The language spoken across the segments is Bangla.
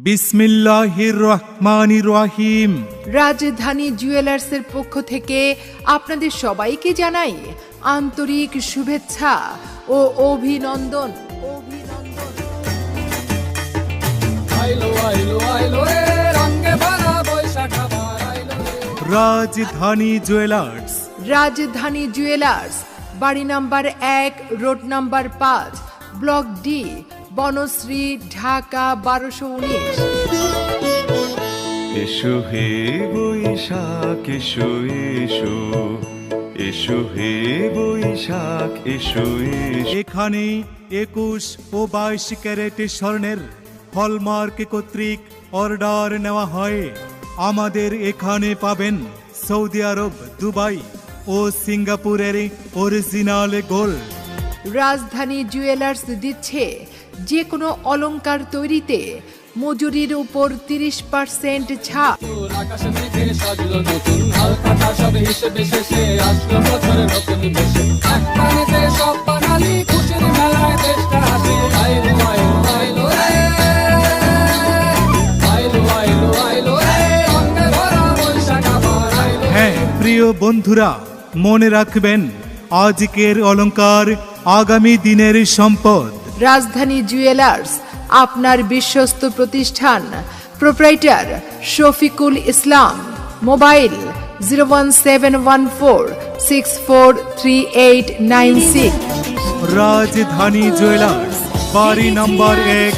বিসমিল্লাহির রহমানির রহিম। রাজধানী জুয়েলার্সের পক্ষ থেকে আপনাদের সবাইকে জানাই আন্তরিক শুভেচ্ছা ও অভিনন্দন। রাজধানী জুয়েলার্স। রাজধানী জুয়েলার্স, বাড়ি number 1, road number 5, block D, Banasree, Dhaka 1219। এসো হে বৈশাখ এসো এসো, এসো হে বৈশাখ এসো এসো। এখানে 21 ও 22 ক্যারেট স্বর্ণের হলমার্ক কর্তৃক অর্ডার নেওয়া হয়। আমাদের এখানে পাবেন সৌদি আরব, দুবাই ও সিঙ্গাপুরের অরিজিনাল গোল্ড। রাজধানী জুয়েলার্স দিচ্ছে যে কোনো অলংকার তৈরিতে মজুরির উপর 30% ছাড়। হ্যাঁ প্রিয় বন্ধুরা, মনে রাখবেন আজকের অলংকার আগামী দিনের সম্পদ। রাজধানী জুয়েলার্স আপনার বিশ্বস্ত প্রতিষ্ঠান। Proprietor Shafiqul Islam. Mobile 01714643896। Rajdhani jewellers, বাড়ি number 1,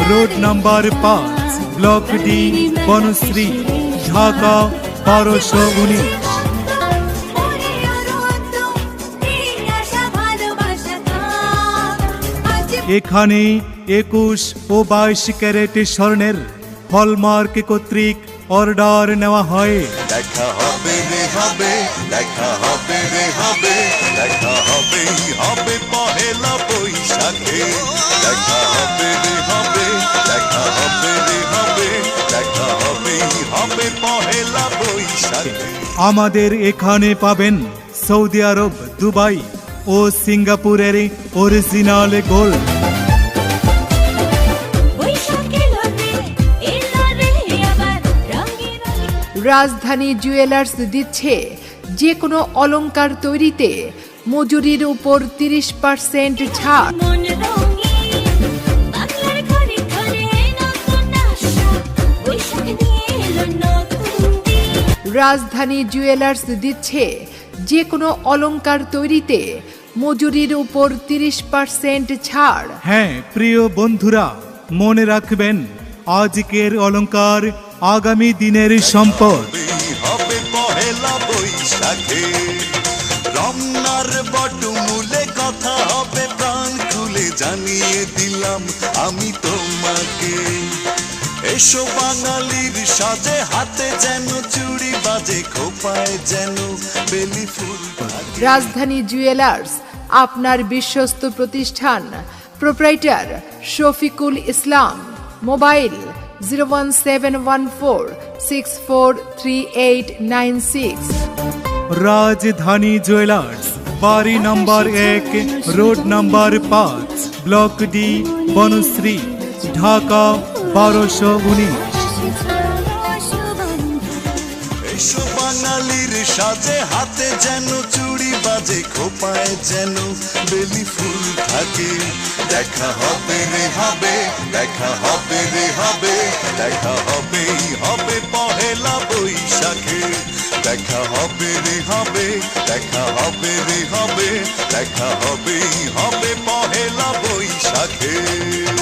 road number 5, block D, Banasree, Dhaka 1219। এখানে 21 ও 22 ক্যারেট স্বর্ণের হলমার্ক কর্তৃক অর্ডার নেওয়া হয়। দেখা হবে রে হবে, দেখা হবে রে হবে, দেখা হবে হবে পহেলা বৈশাখে। দেখা হবে রে হবে, দেখা হবে রে হবে, দেখা হবে হবে পহেলা বৈশাখে। আমাদের এখানে পাবেন সৌদি আরব, দুবাই ও সিঙ্গাপুরের অরিজিনাল গোল্ড। রাজধানী জুয়েলার্স দিচ্ছে যে কোনো অলংকার তৈরিতে মজুরির উপর 30% ছাড়। রাজধানী জুয়েলার্স দিচ্ছে যে কোনো অলংকার তৈরিতে মজুরির উপর 30% ছাড়। হ্যাঁ প্রিয় বন্ধুরা, মনে রাখবেন আজকের অলংকার আগামী দিনের সম্পদ। হবে পহেলা বৈশাখে, রমনার বটমূলে কথা হবে প্রাণ খুলে জানিয়ে দিলাম আমি তোমাকে। এসো বাঙালির সাজে, হাতে যেন চুড়ি বাজে, খোপায় যেন বেলি ফুল। রাজধানী জুয়েলার্স আপনার বিশ্বস্ত প্রতিষ্ঠান। Proprietor Shafiqul Islam. Mobile 01714643896। Rajdhani jewellers, বাড়ি number 1, road number 5, block D, Banasree, Dhaka 1219। এসো বাঙালির সাজে, হাতে যেন চুড়ি বাজে, খোপায় যেন বেলি ফুল থাকে। দেখা হবে রে হবে, দেখা হবে রে হবে, দেখা হবে হবে পহেলা বৈশাখে। দেখা হবে রে হবে, দেখা হবে রে হবে, দেখা হবে হবে